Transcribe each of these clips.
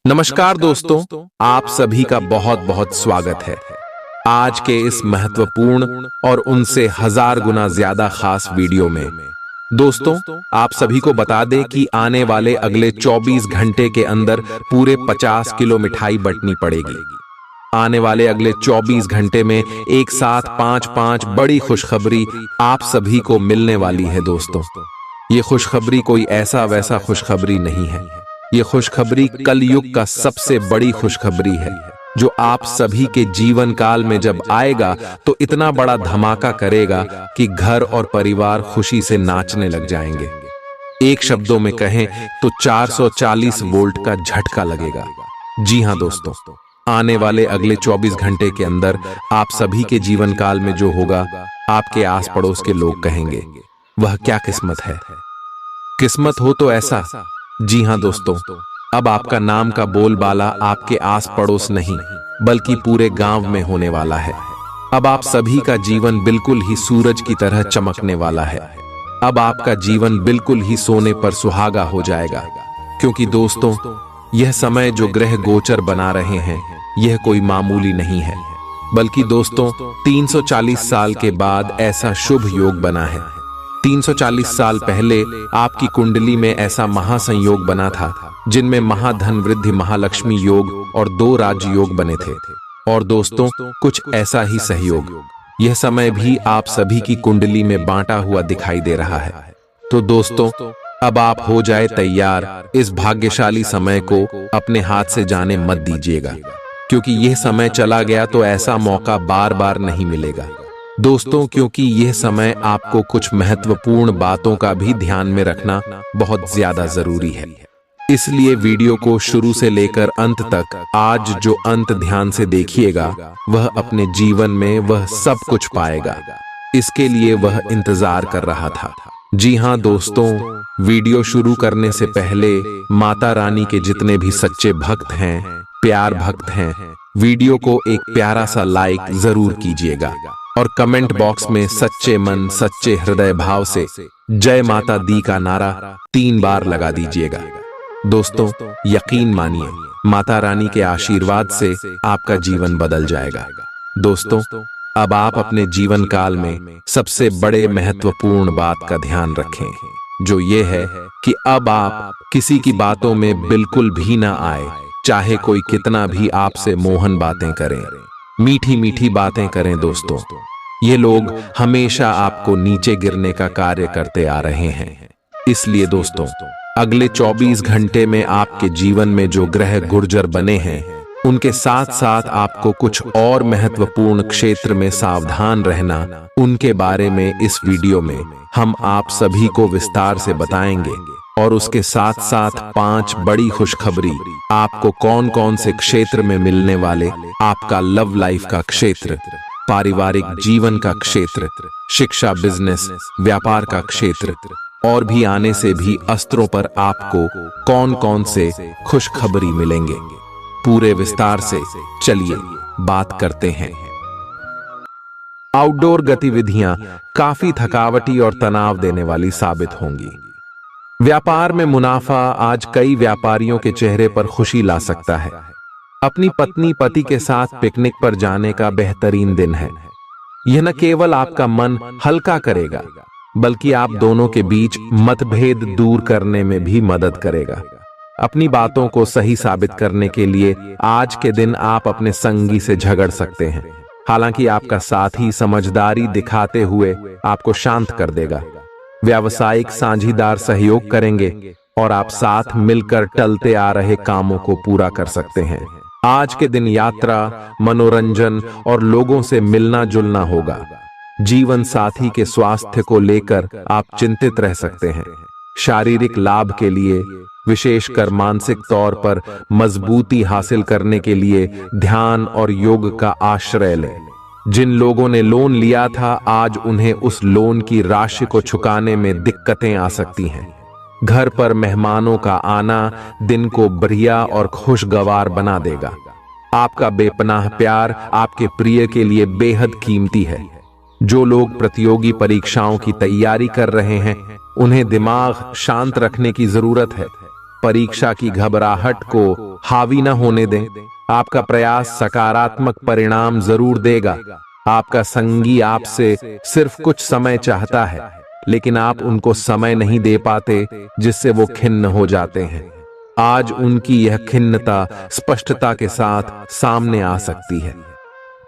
नमस्कार दोस्तों, आप सभी का बहुत बहुत स्वागत है आज के इस महत्वपूर्ण और उनसे हजार गुना ज्यादा खास वीडियो में। दोस्तों, आप सभी को बता दें कि आने वाले अगले 24 घंटे के अंदर पूरे 50 किलो मिठाई बंटनी पड़ेगी। आने वाले अगले 24 घंटे में एक साथ पांच बड़ी खुशखबरी आप सभी को मिलने वाली है। दोस्तों, ये खुशखबरी कोई ऐसा वैसा खुशखबरी नहीं है। ये खुशखबरी कलयुग का सबसे बड़ी खुशखबरी है, जो आप सभी के जीवन काल में जब आएगा तो इतना बड़ा धमाका करेगा कि घर और परिवार खुशी से नाचने लग जाएंगे। एक शब्दों में कहें तो 440 वोल्ट का झटका लगेगा। जी हां दोस्तों, आने वाले अगले 24 घंटे के अंदर आप सभी के जीवन काल में जो होगा, आपके आस पड़ोस के लोग कहेंगे, वह क्या किस्मत है। किस्मत हो तो ऐसा। जी हां दोस्तों, अब आपका नाम का बोलबाला आपके आस पड़ोस नहीं बल्कि पूरे गांव में होने वाला है। अब आप सभी का जीवन बिल्कुल ही सूरज की तरह चमकने वाला है। अब आपका जीवन बिल्कुल ही सोने पर सुहागा हो जाएगा, क्योंकि दोस्तों, यह समय जो ग्रह गोचर बना रहे हैं, यह कोई मामूली नहीं है, बल्कि दोस्तों 340 साल के बाद ऐसा शुभ योग बना है। 340 साल पहले आपकी कुंडली में ऐसा महासंयोग बना था, जिनमें महाधन वृद्धि महालक्ष्मी योग और 2 राज योग बने थे। और दोस्तों, कुछ ऐसा ही सहयोग यह समय भी आप सभी की कुंडली में बांटा हुआ दिखाई दे रहा है। तो दोस्तों, अब आप हो जाए तैयार। इस भाग्यशाली समय को अपने हाथ से जाने मत दीजिएगा, क्योंकि यह समय चला गया तो ऐसा मौका बार बार नहीं मिलेगा। दोस्तों, क्योंकि यह समय आपको कुछ महत्वपूर्ण बातों का भी ध्यान में रखना बहुत ज्यादा जरूरी है। इसलिए वीडियो को शुरू से लेकर अंत तक आज जो अंत ध्यान से देखिएगा, वह अपने जीवन में वह सब कुछ पाएगा। इसके लिए वह इंतजार कर रहा था। जी हां दोस्तों, वीडियो शुरू करने से पहले माता रानी के जितने भी सच्चे भक्त हैं, प्यार भक्त हैं, वीडियो को एक प्यारा सा लाइक जरूर कीजिएगा और कमेंट बॉक्स में सच्चे मन सच्चे हृदय भाव से जय माता दी का नारा 3 बार लगा दीजिएगा। दोस्तों, यकीन मानिए, माता रानी के आशीर्वाद से आपका जीवन बदल जाएगा। दोस्तों, अब आप अपने जीवन काल में सबसे बड़े महत्वपूर्ण बात का ध्यान रखें, जो ये है कि अब आप किसी की बातों में बिल्कुल भी ना आए, चाहे कोई कितना भी आपसे मोहन बातें करें, मीठी मीठी बातें करें। दोस्तों, ये लोग हमेशा आपको नीचे गिरने का कार्य करते आ रहे हैं। इसलिए दोस्तों, अगले 24 घंटे में आपके जीवन में जो ग्रह गुर्जर बने हैं, उनके साथ साथ आपको कुछ और महत्वपूर्ण क्षेत्र में सावधान रहना, उनके बारे में इस वीडियो में हम आप सभी को विस्तार से बताएंगे। और उसके साथ साथ 5 बड़ी खुशखबरी आपको कौन कौन से क्षेत्र में मिलने वाले, आपका लव लाइफ का क्षेत्र, पारिवारिक जीवन का क्षेत्र, शिक्षा बिजनेस व्यापार का क्षेत्र, और भी आने से भी अस्त्रों पर आपको कौन कौन से खुशखबरी मिलेंगे, पूरे विस्तार से चलिए बात करते हैं। आउटडोर गतिविधियां काफी थकावटी और तनाव देने वाली साबित होंगी। व्यापार में मुनाफा आज कई व्यापारियों के चेहरे पर खुशी ला सकता है। अपनी पत्नी पति के साथ पिकनिक पर जाने का बेहतरीन दिन है। यह न केवल आपका मन हल्का करेगा, बल्कि आप दोनों के बीच मतभेद दूर करने में भी मदद करेगा। अपनी बातों को सही साबित करने के लिए आज के दिन आप अपने संगी से झगड़ सकते हैं। हालांकि आपका साथी समझदारी दिखाते हुए आपको शांत कर देगा। व्यावसायिक साझीदार सहयोग करेंगे और आप साथ मिलकर टलते आ रहे कामों को पूरा कर सकते हैं। आज के दिन यात्रा, मनोरंजन और लोगों से मिलना जुलना होगा। जीवन साथी के स्वास्थ्य को लेकर आप चिंतित रह सकते हैं। शारीरिक लाभ के लिए, विशेषकर मानसिक तौर पर मजबूती हासिल करने के लिए ध्यान और योग का आश्रय लें। जिन लोगों ने लोन लिया था, आज उन्हें उस लोन की राशि को चुकाने में दिक्कतें आ सकती हैं। घर पर मेहमानों का आना दिन को बढ़िया और खुशगवार बना देगा। आपका बेपनाह प्यार आपके प्रिय के लिए बेहद कीमती है। जो लोग प्रतियोगी परीक्षाओं की तैयारी कर रहे हैं, उन्हें दिमाग शांत रखने की जरूरत है। परीक्षा की घबराहट को हावी न होने दें। आपका प्रयास सकारात्मक परिणाम जरूर देगा। आपका संगी आपसे सिर्फ कुछ समय चाहता है, लेकिन आप उनको समय नहीं दे पाते, जिससे वो खिन्न हो जाते हैं। आज उनकी यह खिन्नता स्पष्टता के साथ सामने आ सकती है।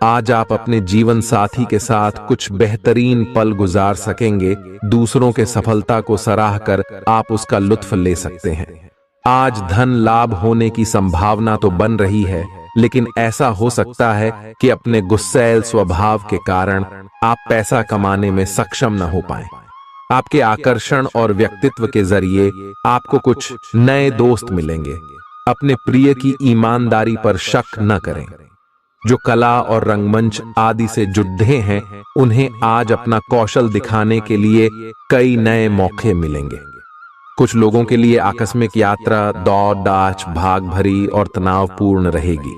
आज आप अपने जीवन साथी के साथ कुछ बेहतरीन पल गुजार सकेंगे। दूसरों के सफलता को सराह कर आप उसका लुत्फ ले सकते हैं। आज धन लाभ होने की संभावना तो बन रही है, लेकिन ऐसा हो सकता है कि अपने गुस्सैल स्वभाव के कारण आप पैसा कमाने में सक्षम न हो पाएं। आपके आकर्षण और व्यक्तित्व के जरिए आपको कुछ नए दोस्त मिलेंगे। अपने प्रिय की ईमानदारी पर शक न करें। जो कला और रंगमंच आदि से जुड़े हैं, उन्हें आज अपना कौशल दिखाने के लिए कई नए मौके मिलेंगे। कुछ लोगों के लिए आकस्मिक यात्रा दौड़ दाच भाग भरी और तनावपूर्ण रहेगी।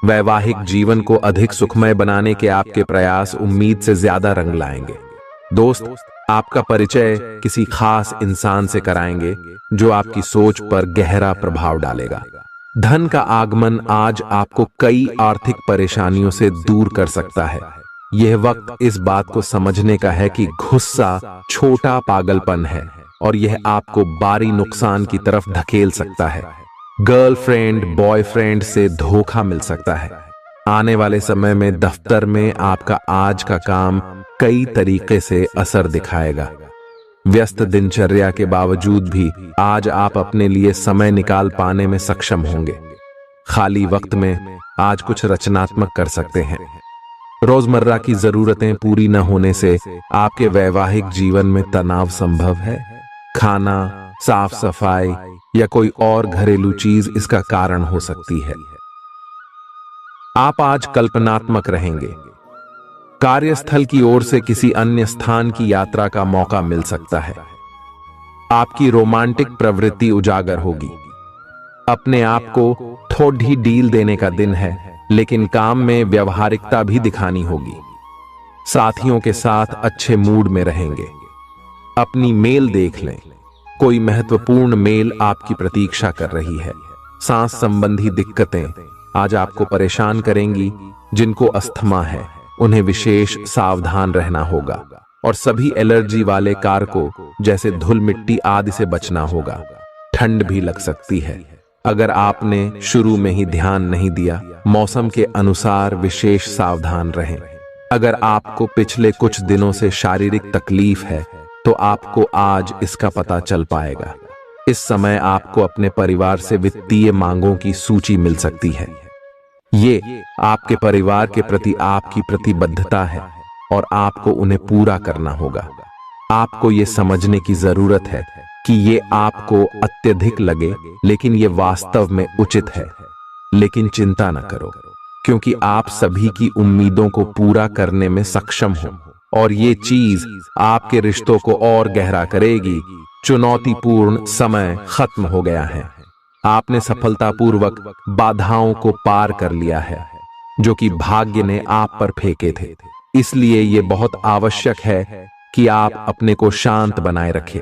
वैवाहिक जीवन को अधिक सुखमय बनाने के आपके प्रयास उम्मीद से ज्यादा रंग लाएंगे। दोस्त आपका परिचय किसी खास इंसान से कराएंगे, जो आपकी सोच पर गहरा प्रभाव डालेगा। धन का आगमन आज आपको कई आर्थिक परेशानियों से दूर कर सकता है। यह वक्त इस बात को समझने का है कि गुस्सा छोटा पागलपन है और यह आपको भारी नुकसान की तरफ धकेल सकता है। गर्लफ्रेंड बॉयफ्रेंड से धोखा मिल सकता है। आने वाले समय में दफ्तर में आपका आज का काम कई तरीके से असर दिखाएगा। व्यस्त दिनचर्या के बावजूद भी आज आप अपने लिए समय निकाल पाने में सक्षम होंगे। खाली वक्त में आज कुछ रचनात्मक कर सकते हैं। रोजमर्रा की जरूरतें पूरी न होने से आपके वैवाहिक जीवन में तनाव संभव है। खाना, साफ सफाई या कोई और घरेलू चीज इसका कारण हो सकती है। आप आज कल्पनात्मक रहेंगे। कार्यस्थल की ओर से किसी अन्य स्थान की यात्रा का मौका मिल सकता है। आपकी रोमांटिक प्रवृत्ति उजागर होगी। अपने आप को थोड़ी डील देने का दिन है, लेकिन काम में व्यवहारिकता भी दिखानी होगी। साथियों के साथ अच्छे मूड में रहेंगे। अपनी मेल देख लें। कोई महत्वपूर्ण मेल आपकी प्रतीक्षा कर रही है। सांस संबंधी दिक्कतें आज आपको परेशान करेंगी। जिनको अस्थमा है, उन्हें विशेष सावधान रहना होगा और सभी एलर्जी वाले कारकों जैसे धूल मिट्टी आदि से बचना होगा। ठंड भी लग सकती है। अगर आपने शुरू में ही ध्यान नहीं दिया, मौसम के अनुसार विशेष सावधान रहें। अगर आपको पिछले कुछ दिनों से शारीरिक तकलीफ है, तो आपको आज इसका पता चल पाएगा। इस समय आपको अपने परिवार से वित्तीय मांगों की सूची मिल सकती है। ये आपके परिवार के प्रति आपकी प्रतिबद्धता है और आपको उन्हें पूरा करना होगा। आपको ये समझने की जरूरत है कि ये आपको अत्यधिक लगे, लेकिन ये वास्तव में उचित है। लेकिन चिंता न करो, क्योंकि आप सभी की उम्मीदों को पूरा करने में सक्षम हो और ये चीज आपके रिश्तों को और गहरा करेगी। चुनौतीपूर्ण समय खत्म हो गया है। आपने सफलतापूर्वक बाधाओं को पार कर लिया है, जो कि भाग्य ने आप पर फेंके थे। इसलिए ये बहुत आवश्यक है कि आप अपने को शांत बनाए रखें।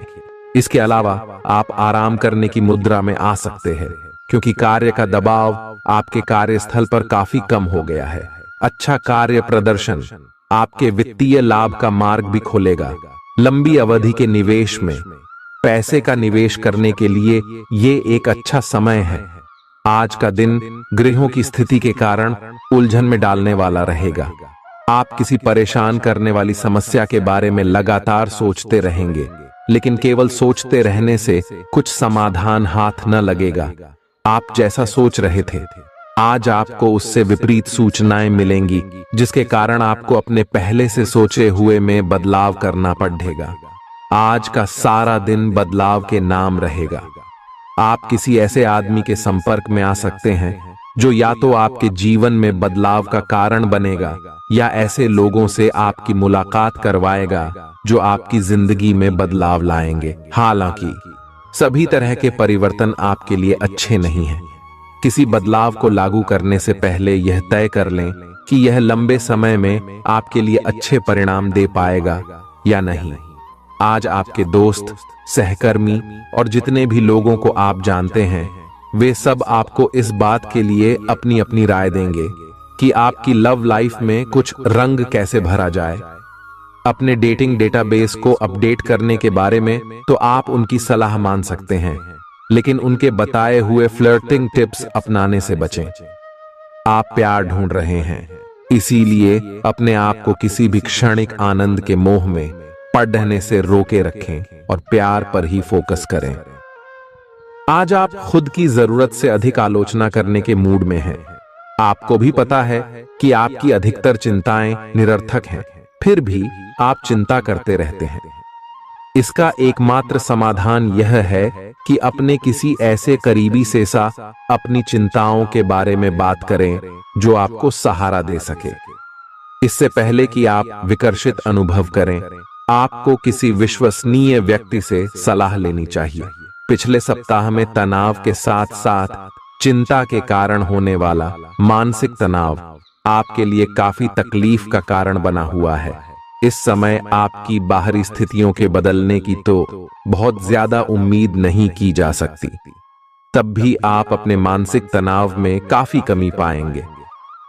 इसके अलावा आप आराम करने की मुद्रा में आ सकते हैं, क्योंकि कार्य का दबाव आपके कार्यस्थल पर काफी कम हो गया है। अच्छा कार्य प्रदर्शन आपके वित्तीय लाभ का मार्ग भी खोलेगा। लंबी अवधि के निवेश में पैसे का निवेश करने के लिए ये एक अच्छा समय है। आज का दिन गृहों की स्थिति के कारण उलझन में डालने वाला रहेगा। आप किसी परेशान करने वाली समस्या के बारे में लगातार सोचते रहेंगे, लेकिन केवल सोचते रहने से कुछ समाधान हाथ न लगेगा। आप जैसा सोच रहे थे, आज आपको उससे विपरीत सूचनाएं मिलेंगी, जिसके कारण आपको अपने पहले से सोचे हुए में बदलाव करना पड़ेगा। आज का सारा दिन बदलाव के नाम रहेगा। आप किसी ऐसे आदमी के संपर्क में आ सकते हैं जो या तो आपके जीवन में बदलाव का कारण बनेगा, या ऐसे लोगों से आपकी मुलाकात करवाएगा जो आपकी जिंदगी में बदलाव लाएंगे। हालांकि सभी तरह के परिवर्तन आपके लिए अच्छे नहीं हैं। किसी बदलाव को लागू करने से पहले यह तय कर लें कि यह लंबे समय में आपके लिए अच्छे परिणाम दे पाएगा या नहीं। आज आपके दोस्त, सहकर्मी और जितने भी लोगों को आप जानते हैं, वे सब आपको इस बात के लिए अपनी अपनी राय देंगे कि आपकी लव लाइफ में कुछ रंग कैसे भरा जाए। अपने डेटिंग डेटाबेस को अपडेट करने के बारे में तो आप उनकी सलाह मान सकते हैं, लेकिन उनके बताए हुए फ्लर्टिंग टिप्स अपनाने से बचें। आप प्यार ढूंढ रहे हैं, इसीलिए अपने आप को किसी भी क्षणिक आनंद के मोह में पड़ने से रोके रखें और प्यार पर ही फोकस करें। आज आप खुद की जरूरत से अधिक आलोचना करने के मूड में हैं। आपको भी पता है कि आपकी अधिकतर चिंताएं निरर्थक हैं, फिर भी आप चिंता करते रहते हैं। इसका एकमात्र समाधान यह है कि अपने किसी ऐसे करीबी से अपनी चिंताओं के बारे में बात करें जो आपको सहारा दे सके। इससे पहले कि आप विकर्षित अनुभव करें, आपको किसी विश्वसनीय व्यक्ति से सलाह लेनी चाहिए। पिछले सप्ताह में तनाव के साथ साथ चिंता के कारण होने वाला मानसिक तनाव आपके लिए काफी तकलीफ का कारण बना हुआ है। इस समय आपकी बाहरी स्थितियों के बदलने की तो बहुत ज्यादा उम्मीद नहीं की जा सकती। तब भी आप अपने मानसिक तनाव में काफी कमी पाएंगे।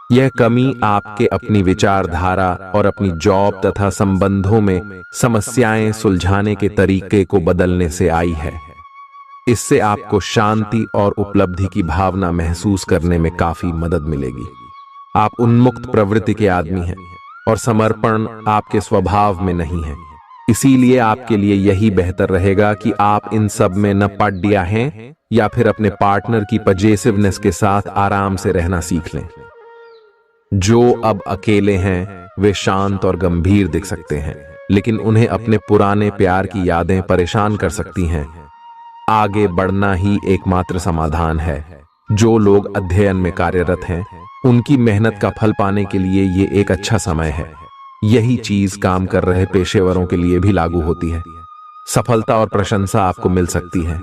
यह कमी आपके अपनी विचारधारा और अपनी जॉब तथा संबंधों में समस्याएं सुलझाने के तरीके को बदलने से आई है। इससे आपको शांति और उपलब्धि की भावना महसूस करने में काफी मदद मिलेगी। आप उन्मुक्त प्रवृत्ति के आदमी हैं और समर्पण आपके स्वभाव में नहीं है। इसीलिए आपके लिए यही बेहतर रहेगा कि आप इन सब में न पड़ गया हैं या फिर अपने पार्टनर की पजेसिवनेस के साथ आराम से रहना सीख लें। जो अब अकेले हैं वे शांत और गंभीर दिख सकते हैं, लेकिन उन्हें अपने पुराने प्यार की यादें परेशान कर सकती हैं। आगे बढ़ना ही एकमात्र समाधान है। जो लोग अध्ययन में कार्यरत हैं, उनकी मेहनत का फल पाने के लिए ये एक अच्छा समय है। यही चीज काम कर रहे पेशेवरों के लिए भी लागू होती है। सफलता और प्रशंसा आपको मिल सकती है,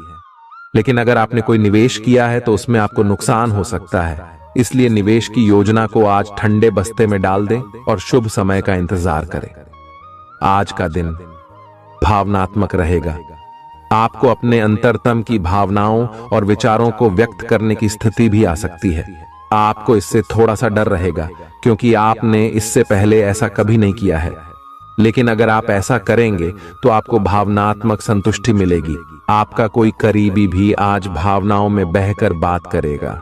लेकिन अगर आपने कोई निवेश किया है तो उसमें आपको नुकसान हो सकता है। इसलिए निवेश की योजना को आज ठंडे बस्ते में डाल दें और शुभ समय का इंतजार करें। आज का दिन भावनात्मक रहेगा। आपको अपने अंतरतम की भावनाओं और विचारों को व्यक्त करने की स्थिति भी आ सकती है। आपको इससे थोड़ा सा डर रहेगा क्योंकि आपने इससे पहले ऐसा कभी नहीं किया है, लेकिन अगर आप ऐसा करेंगे तो आपको भावनात्मक संतुष्टि मिलेगी। आपका कोई करीबी भी आज भावनाओं में बहकर बात करेगा,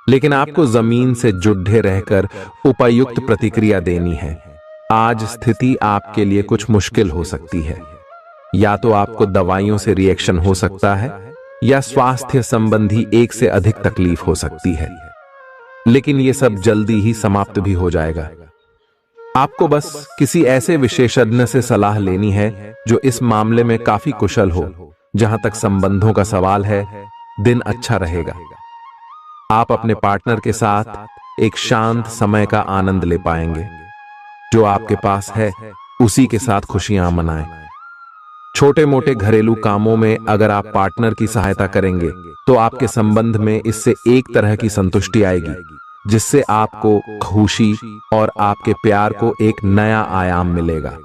लेकिन आपको जमीन से जुड़े रहकर उपयुक्त प्रतिक्रिया देनी है। आज स्थिति आपके लिए कुछ मुश्किल हो सकती है। या तो आपको दवाइयों से रिएक्शन हो सकता है या स्वास्थ्य संबंधी एक से अधिक तकलीफ हो सकती है, लेकिन यह सब जल्दी ही समाप्त भी हो जाएगा। आपको बस किसी ऐसे विशेषज्ञ से सलाह लेनी है जो इस मामले में काफी कुशल हो। जहां तक संबंधों का सवाल है, दिन अच्छा रहेगा। आप अपने पार्टनर के साथ एक शांत समय का आनंद ले पाएंगे। जो आपके पास है उसी के साथ खुशियां मनाएं। छोटे मोटे घरेलू कामों में अगर आप पार्टनर की सहायता करेंगे तो आपके संबंध में इससे एक तरह की संतुष्टि आएगी, जिससे आपको खुशी और आपके प्यार को एक नया आयाम मिलेगा।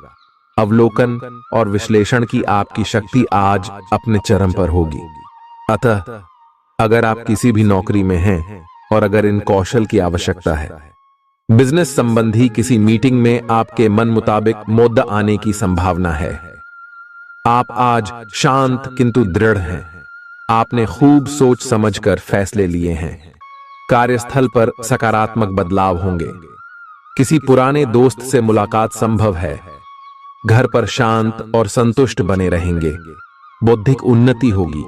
अवलोकन और विश्लेषण की आपकी शक्ति आज अपने चरम पर होगी। अतः अगर आप किसी भी नौकरी में हैं और अगर इन कौशल की आवश्यकता है, बिजनेस संबंधी किसी मीटिंग में आपके मन मुताबिक मुद्दा आने की संभावना है। आप आज शांत किंतु दृढ़ हैं। आपने खूब सोच समझकर फैसले लिए हैं। कार्यस्थल पर सकारात्मक बदलाव होंगे। किसी पुराने दोस्त से मुलाकात संभव है। घर पर शांत और संतुष्ट बने रहेंगे। बौद्धिक उन्नति होगी।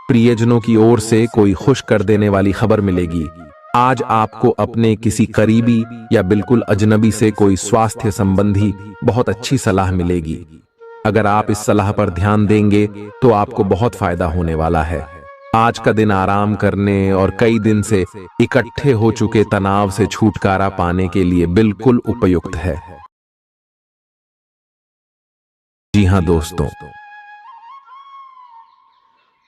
प्रियजनों की ओर से कोई खुश कर देने वाली खबर मिलेगी। आज आपको अपने किसी करीबी या बिल्कुल अजनबी से कोई स्वास्थ्य संबंधी बहुत अच्छी सलाह मिलेगी। अगर आप इस सलाह पर ध्यान देंगे तो आपको बहुत फायदा होने वाला है। आज का दिन आराम करने और कई दिन से इकट्ठे हो चुके तनाव से छुटकारा पाने के लिए बिल्कुल उपयुक्त है। जी हां दोस्तों,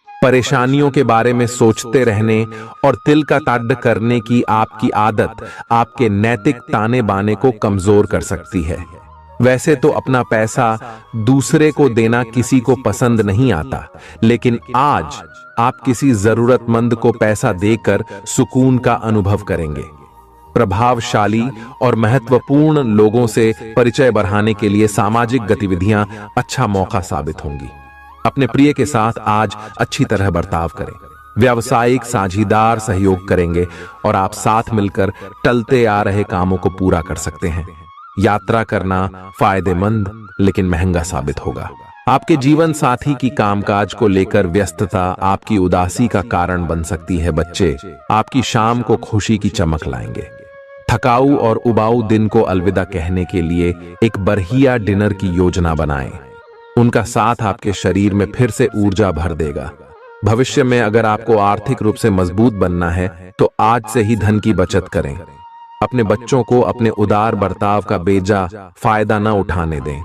परेशानियों के बारे में सोचते रहने और तिल का ताड़ करने की आपकी आदत आपके नैतिक ताने बाने को कमजोर कर सकती है। वैसे तो अपना पैसा दूसरे को देना किसी को पसंद नहीं आता, लेकिन आज आप किसी जरूरतमंद को पैसा देकर सुकून का अनुभव करेंगे। प्रभावशाली और महत्वपूर्ण लोगों से परिचय बढ़ाने के लिए सामाजिक गतिविधियां अच्छा मौका साबित होंगी। अपने प्रिय के साथ आज अच्छी तरह बर्ताव करें। व्यावसायिक साझीदार सहयोग करेंगे और आप साथ मिलकर टलते आ रहे कामों को पूरा कर सकते हैं। यात्रा करना फायदेमंद लेकिन महंगा साबित होगा। आपके जीवन साथी की कामकाज को लेकर व्यस्तता आपकी उदासी का कारण बन सकती है। बच्चे आपकी शाम को खुशी की चमक लाएंगे। थकाऊ और उबाऊ दिन को अलविदा कहने के लिए एक बढ़िया डिनर की योजना बनाएं। उनका साथ आपके शरीर में फिर से ऊर्जा भर देगा। भविष्य में अगर आपको आर्थिक रूप से मजबूत बनना है तो आज से ही धन की बचत करें। अपने बच्चों को अपने उदार बर्ताव का बेजा फायदा न उठाने दें।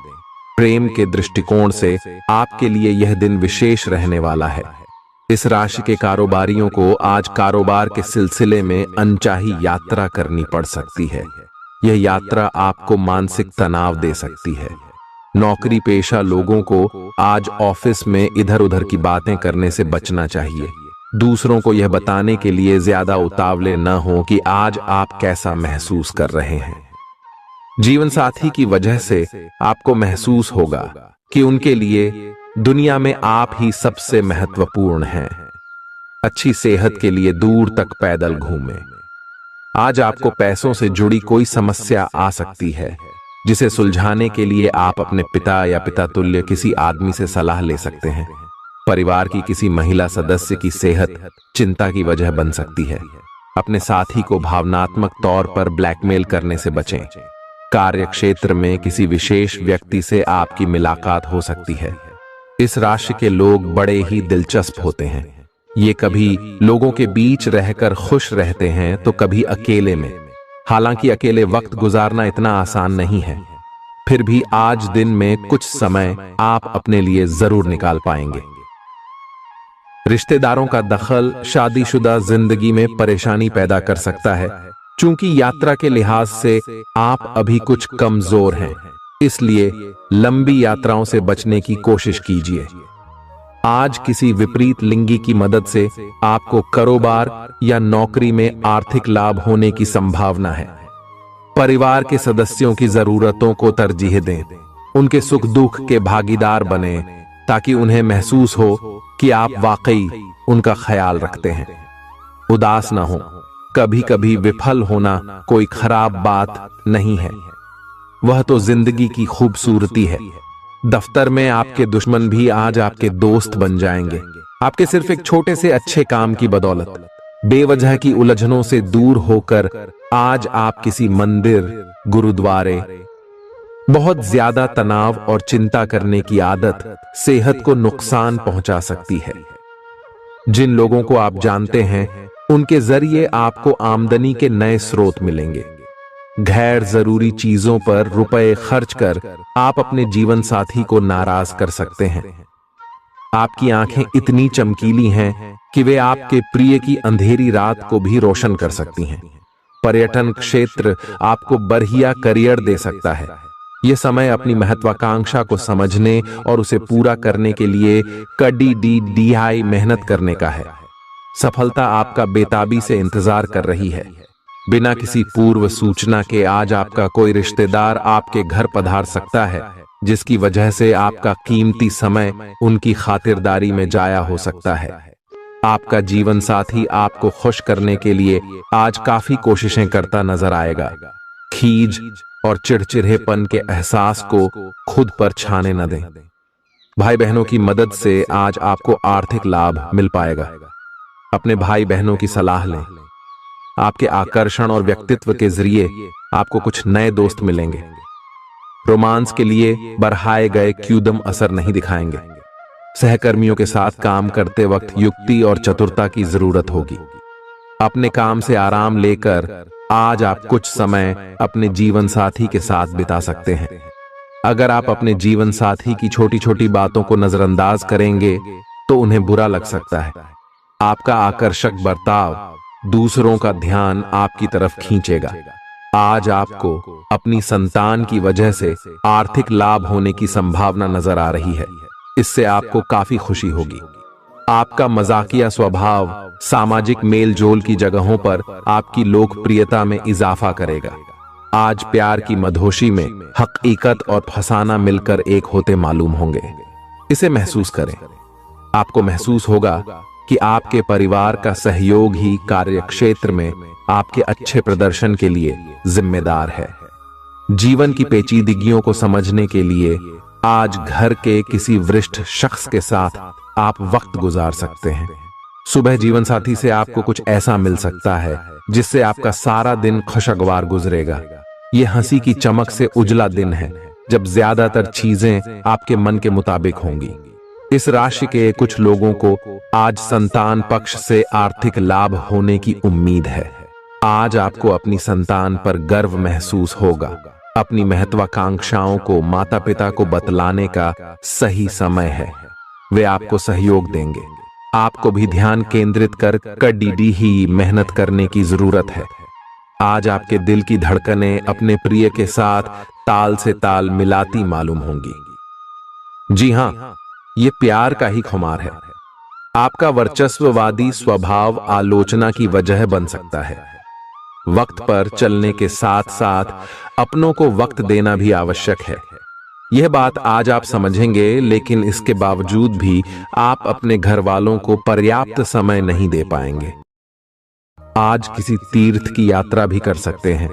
प्रेम के दृष्टिकोण से आपके लिए यह दिन विशेष रहने वाला है। इस राशि के कारोबारियों को आज कारोबार के सिलसिले में अनचाही यात्रा करनी पड़ सकती है। यह यात्रा आपको मानसिक तनाव दे सकती है। नौकरी पेशा लोगों को आज ऑफिस में इधर उधर की बातें करने से बचना चाहिए। दूसरों को यह बताने के लिए ज्यादा उतावले न हो कि आज आप कैसा महसूस कर रहे हैं। जीवन साथी की वजह से आपको महसूस होगा कि उनके लिए दुनिया में आप ही सबसे महत्वपूर्ण हैं। अच्छी सेहत के लिए दूर तक पैदल घूमें। आज आपको पैसों से जुड़ी कोई समस्या आ सकती है, जिसे सुलझाने के लिए आप अपने पिता या पिता तुल्य किसी आदमी से सलाह ले सकते हैं। परिवार की किसी महिला सदस्य की सेहत चिंता की वजह बन सकती है। अपने साथी को भावनात्मक तौर पर ब्लैकमेल करने से बचें। कार्य क्षेत्र में किसी विशेष व्यक्ति से आपकी मुलाकात हो सकती है। इस राशि के लोग बड़े ही दिलचस्प होते हैं। ये कभी लोगों के बीच रहकर खुश रहते हैं तो कभी अकेले में। हालांकि अकेले वक्त गुजारना इतना आसान नहीं है, फिर भी आज दिन में कुछ समय आप अपने लिए जरूर निकाल पाएंगे। रिश्तेदारों का दखल शादीशुदा जिंदगी में परेशानी पैदा कर सकता है। चूंकि यात्रा के लिहाज से आप अभी कुछ कमजोर हैं, इसलिए लंबी यात्राओं से बचने की कोशिश कीजिए। आज किसी विपरीत लिंगी की मदद से आपको कारोबार या नौकरी में आर्थिक लाभ होने की संभावना है। परिवार के सदस्यों की जरूरतों को तरजीह दें। उनके सुख दुख के भागीदार बने ताकि उन्हें महसूस हो कि आप वाकई उनका ख्याल रखते हैं। उदास ना हो। कभी कभी विफल होना कोई खराब बात नहीं है, वह तो जिंदगी की खूबसूरती है। दफ्तर में आपके दुश्मन भी आज आपके दोस्त बन जाएंगे, आपके सिर्फ एक छोटे से अच्छे काम की बदौलत। बेवजह की उलझनों से दूर होकर आज आप किसी मंदिर, गुरुद्वारे। बहुत ज्यादा तनाव और चिंता करने की आदत सेहत को नुकसान पहुंचा सकती है। जिन लोगों को आप जानते हैं उनके जरिए आपको आमदनी के नए स्रोत मिलेंगे। गैर जरूरी चीजों पर रुपए खर्च कर आप अपने जीवन साथी को नाराज कर सकते हैं। आपकी आंखें इतनी चमकीली हैं कि वे आपके प्रिय की अंधेरी रात को भी रोशन कर सकती हैं। पर्यटन क्षेत्र आपको बढ़िया करियर दे सकता है। यह समय अपनी महत्वाकांक्षा को समझने और उसे पूरा करने के लिए कड़ी मेहनत करने का है। सफलता आपका बेताबी से इंतजार कर रही है। बिना किसी पूर्व सूचना के आज आपका कोई रिश्तेदार आपके घर पधार सकता है, जिसकी वजह से आपका कीमती समय उनकी खातिरदारी में जाया हो सकता है। आपका जीवन साथी आपको खुश करने के लिए आज काफी कोशिशें करता नजर आएगा। खीज और चिड़चिड़ेपन के एहसास को खुद पर छाने न दें। भाई बहनों की मदद से आज आपको आर्थिक लाभ मिल पाएगा। अपने भाई बहनों की सलाह लें। आपके आकर्षण और व्यक्तित्व के जरिए आपको कुछ नए दोस्त मिलेंगे। रोमांस के लिए बढ़ाए गए क्यूदम असर नहीं दिखाएंगे। सहकर्मियों के साथ काम करते वक्त युक्ति और चतुरता की जरूरत होगी। अपने काम से आराम लेकर आज आप कुछ समय अपने जीवन साथी के साथ बिता सकते हैं। अगर आप अपने जीवन साथी की छोटी छोटी बातों को नजरअंदाज करेंगे तो उन्हें बुरा लग सकता है। आपका आकर्षक बर्ताव दूसरों का ध्यान आपकी तरफ खींचेगा। आज आपको अपनी संतान की वजह से आर्थिक लाभ होने की संभावना नजर आ रही है। इससे आपको काफी खुशी होगी। आपका मजाकिया स्वभाव सामाजिक मेल जोल की जगहों पर आपकी लोकप्रियता में इजाफा करेगा। आज प्यार की मधोशी में हकीकत और फसाना मिलकर एक होते मालूम होंगे। इसे महसूस करें। आपको महसूस होगा कि आपके परिवार का सहयोग ही कार्यक्षेत्र में आपके अच्छे प्रदर्शन के लिए जिम्मेदार है। जीवन की पेचीदगियों को समझने के लिए आज घर के किसी वरिष्ठ शख्स के साथ आप वक्त गुजार सकते हैं। सुबह जीवन साथी से आपको कुछ ऐसा मिल सकता है जिससे आपका सारा दिन खुशगवार गुजरेगा। यह हंसी की चमक से उजला दिन है जब ज्यादातर चीजें आपके मन के मुताबिक होंगी। इस राशि के कुछ लोगों को आज संतान पक्ष से आर्थिक लाभ होने की उम्मीद है। आज आपको अपनी संतान पर गर्व महसूस होगा। अपनी महत्वाकांक्षाओं को माता पिता को बतलाने का सही समय है। वे आपको सहयोग देंगे। आपको भी ध्यान केंद्रित कर कड़ी ही मेहनत करने की जरूरत है। आज आपके दिल की धड़कनें अपने प्रिय के साथ ताल से ताल मिलाती मालूम होंगी। जी हां, ये प्यार का ही खुमार है। आपका वर्चस्ववादी स्वभाव आलोचना की वजह बन सकता है। वक्त पर चलने के साथ साथ अपनों को वक्त देना भी आवश्यक है। यह बात आज आप समझेंगे, लेकिन इसके बावजूद भी आप अपने घर वालों को पर्याप्त समय नहीं दे पाएंगे। आज किसी तीर्थ की यात्रा भी कर सकते हैं।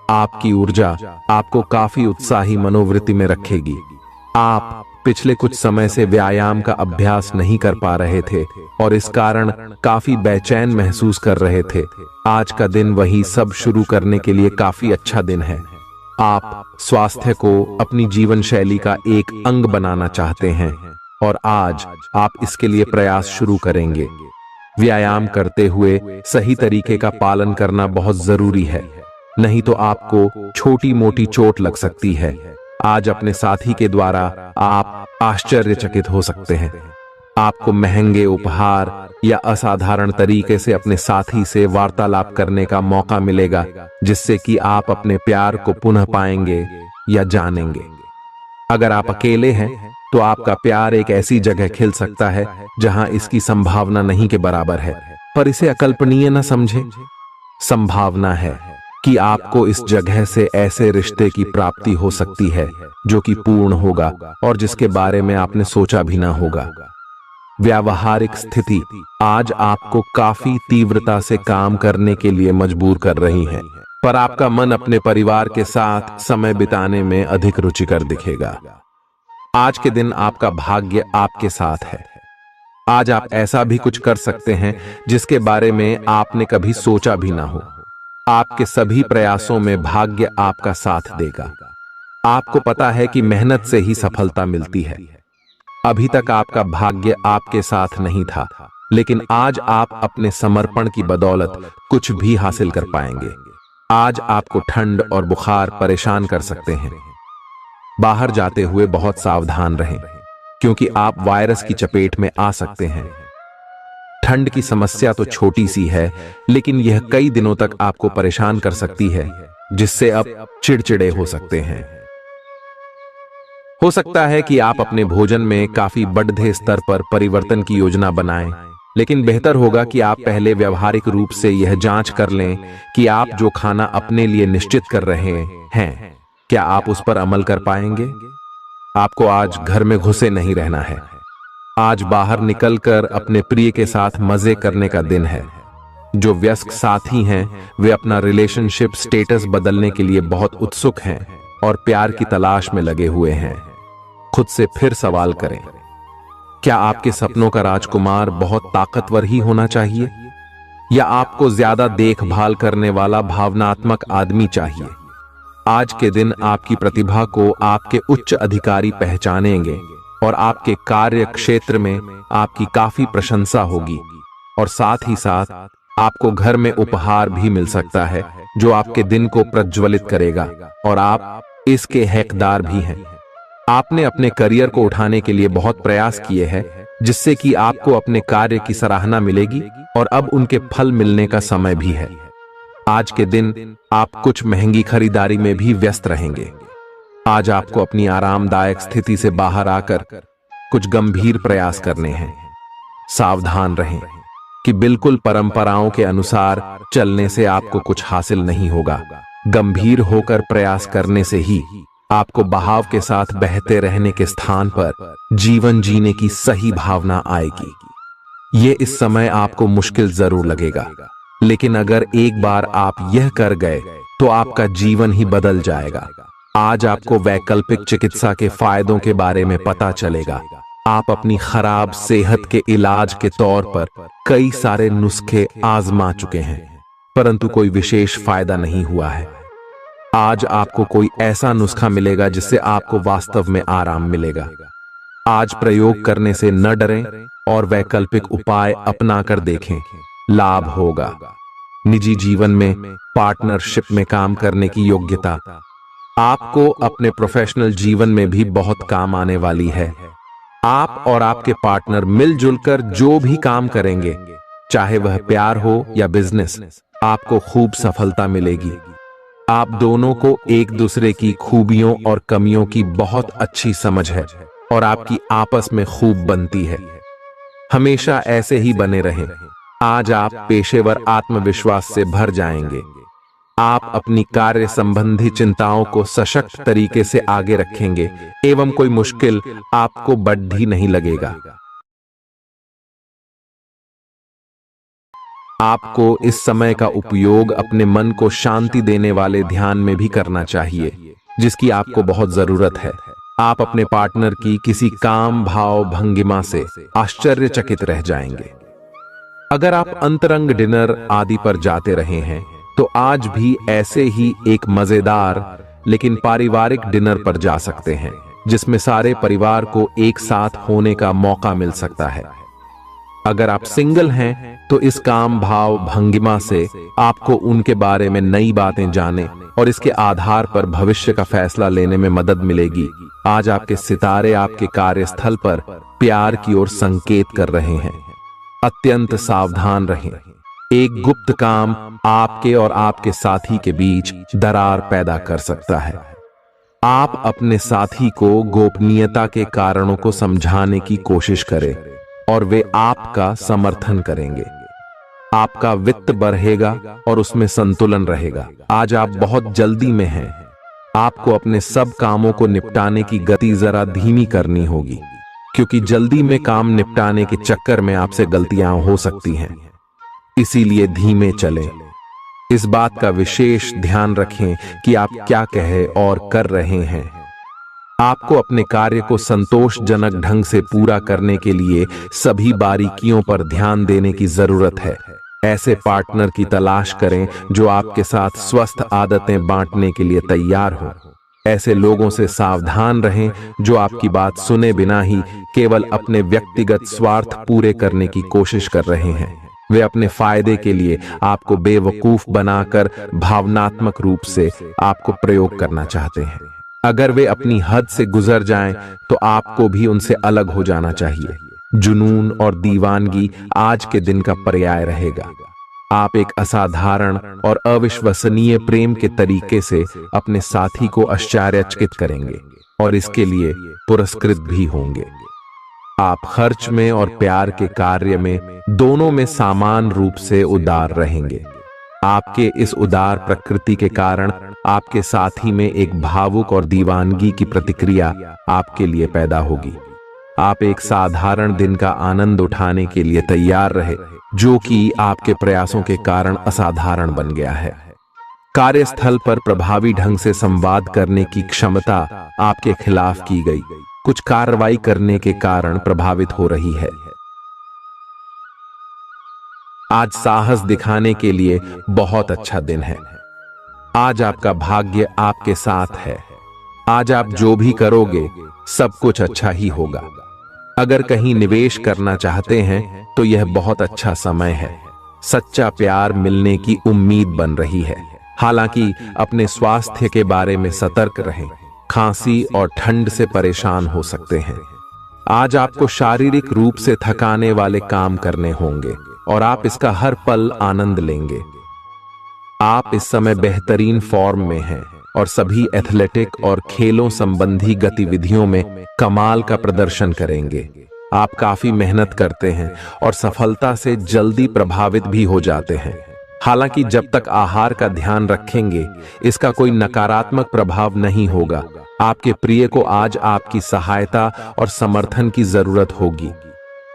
आपकी ऊर्जा आपको काफी उत्साही मनोवृत्ति में रखेगी। आप पिछले कुछ समय से व्यायाम का अभ्यास नहीं कर पा रहे थे और इस कारण काफी बेचैन महसूस कर रहे थे। आज का दिन वही सब शुरू करने के लिए काफी अच्छा दिन है। आप स्वास्थ्य को अपनी जीवन शैली का एक अंग बनाना चाहते हैं और आज आप इसके लिए प्रयास शुरू करेंगे। व्यायाम करते हुए सही तरीके का पालन करना बहुत जरूरी है, नहीं तो आपको छोटी मोटी चोट लग सकती है। आज अपने साथी के द्वारा आप आश्चर्यचकित हो सकते हैं। आपको महंगे उपहार या असाधारण तरीके से अपने साथी से वार्तालाप करने का मौका मिलेगा, जिससे कि आप अपने प्यार को पुनः पाएंगे या जानेंगे। अगर आप अकेले हैं तो आपका प्यार एक ऐसी जगह खिल सकता है जहां इसकी संभावना नहीं के बराबर है, पर इसे अकल्पनीय न समझें। संभावना है कि आपको इस जगह से ऐसे रिश्ते की प्राप्ति हो सकती है जो कि पूर्ण होगा और जिसके बारे में आपने सोचा भी ना होगा। व्यावहारिक स्थिति आज आपको काफी तीव्रता से काम करने के लिए मजबूर कर रही है, पर आपका मन अपने परिवार के साथ समय बिताने में अधिक रुचिकर दिखेगा। आज के दिन आपका भाग्य आपके साथ है। आज आप ऐसा भी कुछ कर सकते हैं जिसके बारे में आपने कभी सोचा भी ना हो। आपके सभी प्रयासों में भाग्य आपका साथ देगा। आपको पता है कि मेहनत से ही सफलता मिलती है। अभी तक आपका भाग्य आपके साथ नहीं था, लेकिन आज आप अपने समर्पण की बदौलत कुछ भी हासिल कर पाएंगे। आज आपको ठंड और बुखार परेशान कर सकते हैं। बाहर जाते हुए बहुत सावधान रहें, क्योंकि आप वायरस की चपेट में आ सकते हैं। ठंड की समस्या तो छोटी सी है, लेकिन यह कई दिनों तक आपको परेशान कर सकती है, जिससे अब चिड़चिड़े हो सकते हैं। हो सकता है कि आप अपने भोजन में काफी बढ़ते स्तर पर परिवर्तन की योजना बनाएं, लेकिन बेहतर होगा कि आप पहले व्यावहारिक रूप से यह जांच कर लें कि आप जो खाना अपने लिए निश्चित कर रहे हैं, क्या आप उस पर अमल कर पाएंगे। आपको आज घर में घुसे नहीं रहना है। आज बाहर निकलकर अपने प्रिय के साथ मजे करने का दिन है। जो वयस्क साथी हैं वे अपना रिलेशनशिप स्टेटस बदलने के लिए बहुत उत्सुक हैं और प्यार की तलाश में लगे हुए हैं। खुद से फिर सवाल करें, क्या आपके सपनों का राजकुमार बहुत ताकतवर ही होना चाहिए या आपको ज्यादा देखभाल करने वाला भावनात्मक आदमी चाहिए। आज के दिन आपकी प्रतिभा को आपके उच्च अधिकारी पहचानेंगे और आपके कार्य क्षेत्र में आपकी काफी प्रशंसा होगी और साथ ही साथ आपको घर में उपहार भी मिल सकता है जो आपके दिन को प्रज्वलित करेगा और आप इसके हकदार भी हैं। आपने अपने करियर को उठाने के लिए बहुत प्रयास किए हैं, जिससे कि आपको अपने कार्य की सराहना मिलेगी और अब उनके फल मिलने का समय भी है। आज के दिन आप कुछ महंगी खरीदारी में भी व्यस्त रहेंगे। आज आपको अपनी आरामदायक स्थिति से बाहर आकर कुछ गंभीर प्रयास करने हैं। सावधान रहें कि बिल्कुल परंपराओं के अनुसार चलने से आपको कुछ हासिल नहीं होगा। गंभीर होकर प्रयास करने से ही आपको बहाव के साथ बहते रहने के स्थान पर जीवन जीने की सही भावना आएगी। ये इस समय आपको मुश्किल जरूर लगेगा, लेकिन अगर एक बार आप यह कर गए तो आपका जीवन ही बदल जाएगा। आज आपको वैकल्पिक चिकित्सा के फायदों के बारे में पता चलेगा। आप अपनी खराब सेहत के इलाज के तौर पर कई सारे नुस्खे आजमा चुके हैं, परंतु कोई विशेष फायदा नहीं हुआ है। आज आपको कोई ऐसा नुस्खा मिलेगा जिससे आपको वास्तव में आराम मिलेगा। आज प्रयोग करने से न डरें और वैकल्पिक उपाय अपनाकर देखें, लाभ होगा। निजी जीवन में पार्टनरशिप में काम करने की योग्यता आपको अपने प्रोफेशनल जीवन में भी बहुत काम आने वाली है। आप और आपके पार्टनर मिलजुल कर जो भी काम करेंगे, चाहे वह प्यार हो या बिजनेस, आपको खूब सफलता मिलेगी। आप दोनों को एक दूसरे की खूबियों और कमियों की बहुत अच्छी समझ है और आपकी आपस में खूब बनती है। हमेशा ऐसे ही बने रहें। आज आप पेशेवर आत्मविश्वास से भर जाएंगे। आप अपनी कार्य संबंधी चिंताओं को सशक्त तरीके से आगे रखेंगे एवं कोई मुश्किल आपको बढ़ ही नहीं लगेगा। आपको इस समय का उपयोग अपने मन को शांति देने वाले ध्यान में भी करना चाहिए, जिसकी आपको बहुत जरूरत है। आप अपने पार्टनर की किसी काम भाव भंगिमा से आश्चर्यचकित रह जाएंगे। अगर आप अंतरंग डिनर आदि पर जाते रहे हैं तो आज भी ऐसे ही एक मजेदार लेकिन पारिवारिक डिनर पर जा सकते हैं, जिसमें सारे परिवार को एक साथ होने का मौका मिल सकता है। अगर आप सिंगल हैं तो इस काम भाव भंगिमा से आपको उनके बारे में नई बातें जाने और इसके आधार पर भविष्य का फैसला लेने में मदद मिलेगी। आज आपके सितारे आपके कार्यस्थल पर प्यार की ओर संकेत कर रहे हैं। अत्यंत सावधान रहें। एक गुप्त काम आपके और आपके साथी के बीच दरार पैदा कर सकता है। आप अपने साथी को गोपनीयता के कारणों को समझाने की कोशिश करें और वे आपका समर्थन करेंगे। आपका वित्त बढ़ेगा और उसमें संतुलन रहेगा। आज आप बहुत जल्दी में हैं। आपको अपने सब कामों को निपटाने की गति जरा धीमी करनी होगी, क्योंकि जल्दी में काम निपटाने के चक्कर में आपसे गलतियां हो सकती हैं। इसीलिए धीमे चलें। इस बात का विशेष ध्यान रखें कि आप क्या कहे और कर रहे हैं। आपको अपने कार्य को संतोषजनक ढंग से पूरा करने के लिए सभी बारीकियों पर ध्यान देने की जरूरत है। ऐसे पार्टनर की तलाश करें जो आपके साथ स्वस्थ आदतें बांटने के लिए तैयार हों। ऐसे लोगों से सावधान रहें जो आपकी बात सुने बिना ही केवल अपने व्यक्तिगत स्वार्थ पूरे करने की कोशिश कर रहे हैं। वे अपने फायदे के लिए आपको बेवकूफ बनाकर भावनात्मक रूप से आपको प्रयोग करना चाहते हैं। अगर वे अपनी हद से गुजर जाएं, तो आपको भी उनसे अलग हो जाना चाहिए। जुनून और दीवानगी आज के दिन का पर्याय रहेगा। आप एक असाधारण और अविश्वसनीय प्रेम के तरीके से अपने साथी को आश्चर्यचकित करेंगे और इसके लिए पुरस्कृत भी होंगे। आप खर्च में और प्यार के कार्य में दोनों में समान रूप से उदार रहेंगे। आपके इस उदार प्रकृति के कारण आपके साथी में एक भावुक और दीवानगी की प्रतिक्रिया आपके लिए पैदा होगी। आप एक साधारण दिन का आनंद उठाने के लिए तैयार रहे, जो कि आपके प्रयासों के कारण असाधारण बन गया है। कार्यस्थल पर प्रभावी ढंग से संवाद करने की क्षमता आपके खिलाफ की गई कुछ कार्रवाई करने के कारण प्रभावित हो रही है। आज साहस दिखाने के लिए बहुत अच्छा दिन है। आज आपका भाग्य आपके साथ है। आज आप जो भी करोगे सब कुछ अच्छा ही होगा। अगर कहीं निवेश करना चाहते हैं तो यह बहुत अच्छा समय है। सच्चा प्यार मिलने की उम्मीद बन रही है। हालांकि अपने स्वास्थ्य के बारे में सतर्क रहें। खांसी और ठंड से परेशान हो सकते हैं। आज आपको शारीरिक रूप से थकाने वाले काम करने होंगे और आप इसका हर पल आनंद लेंगे। आप इस समय बेहतरीन फॉर्म में हैं और सभी एथलेटिक और खेलों संबंधी गतिविधियों में कमाल का प्रदर्शन करेंगे। आप काफी मेहनत करते हैं और सफलता से जल्दी प्रभावित भी हो जाते हैं। हालांकि जब तक आहार का ध्यान रखेंगे, इसका कोई नकारात्मक प्रभाव नहीं होगा। आपके प्रिय को आज आपकी सहायता और समर्थन की जरूरत होगी।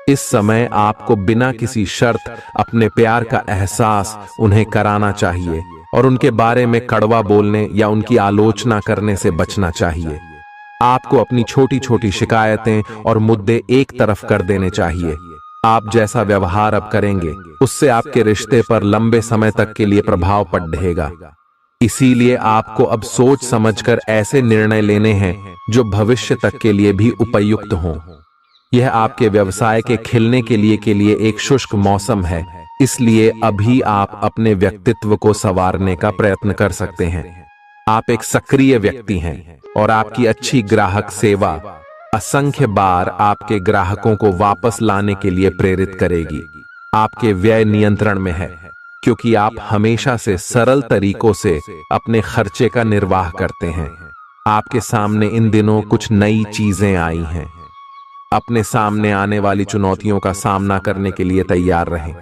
इस समय आपको बिना किसी शर्त अपने प्यार का एहसास उन्हें कराना चाहिए और उनके बारे में कड़वा बोलने या उनकी आलोचना करने से बचना चाहिए। आपको अपनी छोटी छोटी शिकायतें और मुद्दे एक तरफ कर देने चाहिए। आप जैसा व्यवहार अब करेंगे, उससे आपके रिश्ते पर लंबे समय तक के लिए प्रभाव पड़ेगा। इसीलिए आपको अब सोच समझकर ऐसे निर्णय लेने हैं जो भविष्य तक के लिए भी उपयुक्त हों। यह आपके व्यवसाय के खिलने के लिए एक शुष्क मौसम है, इसलिए अभी आप अपने व्यक्तित्व को संवारने का प्रयत्न कर सकते हैं। आप एक सक्रिय व्यक्ति हैं और आपकी अच्छी ग्राहक सेवा असंख्य बार आपके ग्राहकों को वापस लाने के लिए प्रेरित करेगी। आपके व्यय नियंत्रण में है, क्योंकि आप हमेशा से सरल तरीकों से अपने खर्चे का निर्वाह करते हैं। आपके सामने इन दिनों कुछ नई चीजें आई हैं। अपने सामने आने वाली चुनौतियों का सामना करने के लिए तैयार रहें।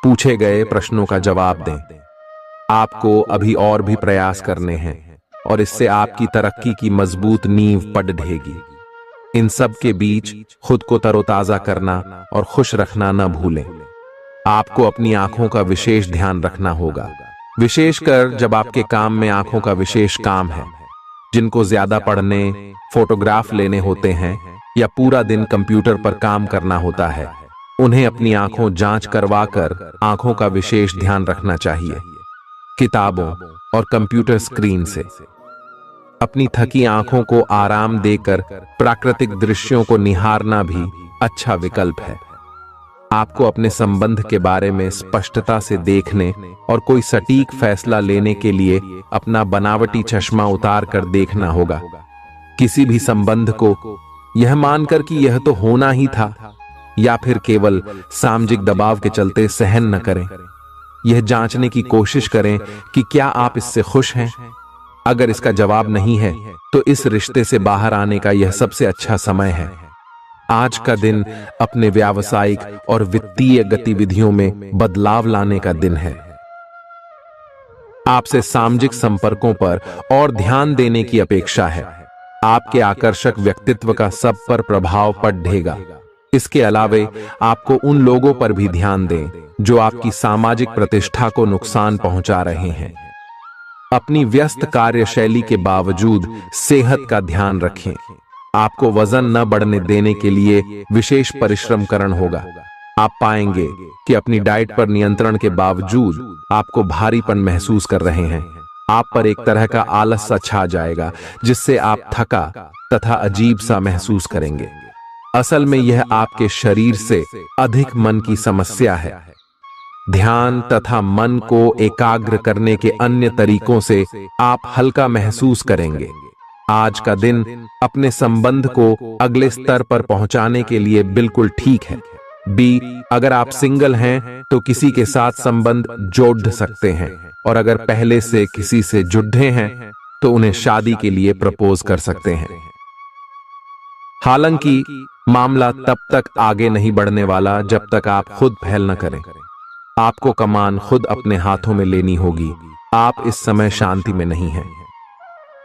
पूछे गए प्रश्नों का जवाब दें। आपको अभी और भी प्रयास करने हैं और इससे आपकी तरक्की की मजबूत नींव पड़ेगी। इन सब के बीच खुद को तरोताजा करना और खुश रखना न भूलें। आपको अपनी आंखों का विशेष ध्यान रखना होगा, विशेषकर जब आपके काम में आंखों का विशेष काम है। जिनको ज्यादा पढ़ने, फोटोग्राफ लेने होते हैं या पूरा दिन कंप्यूटर पर काम करना होता है, उन्हें अपनी आंखों जांच करवाकर आंखों का विशेष ध्यान रखना चाहिए। किताबों और कंप्यूटर स्क्रीन से अपनी थकी आंखों को आराम देकर प्राकृतिक दृश्यों को निहारना भी अच्छा विकल्प है। आपको अपने संबंध के बारे में स्पष्टता से देखने और कोई सटीक फैसला लेने के लिए अपना बनावटी चश्मा उतार कर देखना होगा। किसी भी संबंध को यह मानकर कि यह तो होना ही था या फिर केवल सामाजिक दबाव के चलते सहन न करें। यह जांचने की कोशिश करें कि क्या आप इससे खुश हैं। अगर इसका जवाब नहीं है, तो इस रिश्ते से बाहर आने का यह सबसे अच्छा समय है। आज का दिन अपने व्यावसायिक और वित्तीय गतिविधियों में बदलाव लाने का दिन है। आपसे सामाजिक संपर्कों पर और ध्यान देने की अपेक्षा है। आपके आकर्षक व्यक्तित्व का सब पर प्रभाव पड़ेगा। इसके अलावे आपको उन लोगों पर भी ध्यान दें जो आपकी सामाजिक प्रतिष्ठा को नुकसान पहुंचा रहे हैं। अपनी व्यस्त कार्यशैली के बावजूद सेहत का ध्यान रखें। आपको वजन न बढ़ने देने के लिए विशेष परिश्रम करना होगा। आप पाएंगे कि अपनी डाइट पर नियंत्रण के बावजूद आपको भारीपन महसूस कर रहे हैं। आप पर एक तरह का आलस सा छा जाएगा, जिससे आप थका तथा अजीब सा महसूस करेंगे। असल में यह आपके शरीर से अधिक मन की समस्या है। ध्यान तथा मन को एकाग्र करने के अन्य तरीकों से आप हल्का महसूस करेंगे। आज का दिन अपने संबंध को अगले स्तर पर पहुंचाने के लिए बिल्कुल ठीक है। अगर आप सिंगल हैं तो किसी के साथ संबंध जोड़ सकते हैं, और अगर पहले से किसी से जुड़े हैं तो उन्हें शादी के लिए प्रपोज कर सकते हैं। हालांकि मामला तब तक आगे नहीं बढ़ने वाला जब तक आप खुद पहल न करें। आपको कमान खुद अपने हाथों में लेनी होगी। आप इस समय शांति में नहीं हैं।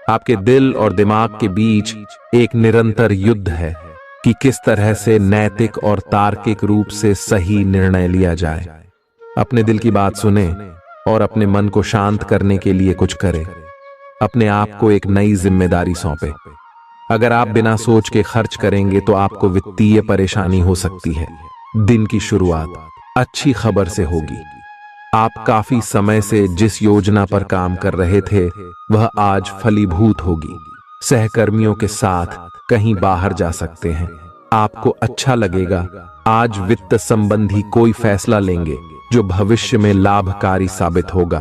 आपके दिल और दिमाग के बीच एक निरंतर युद्ध है कि किस तरह से नैतिक और तार्किक रूप से सही निर्णय लिया जाए। अपने दिल की बात सुने और अपने मन को शांत करने के लिए कुछ करें। अपने आप को एक नई जिम्मेदारी सौंपे। अगर आप बिना सोच के खर्च करेंगे तो आपको वित्तीय परेशानी हो सकती है। दिन की शुरुआत अच्छी खबर से होगी। आप काफी समय से जिस योजना पर काम कर रहे थे वह आज फलीभूत होगी। सहकर्मियों के साथ कहीं बाहर जा सकते हैं। आपको अच्छा लगेगा। आज वित्त संबंधी कोई फैसला लेंगे जो भविष्य में लाभकारी साबित होगा।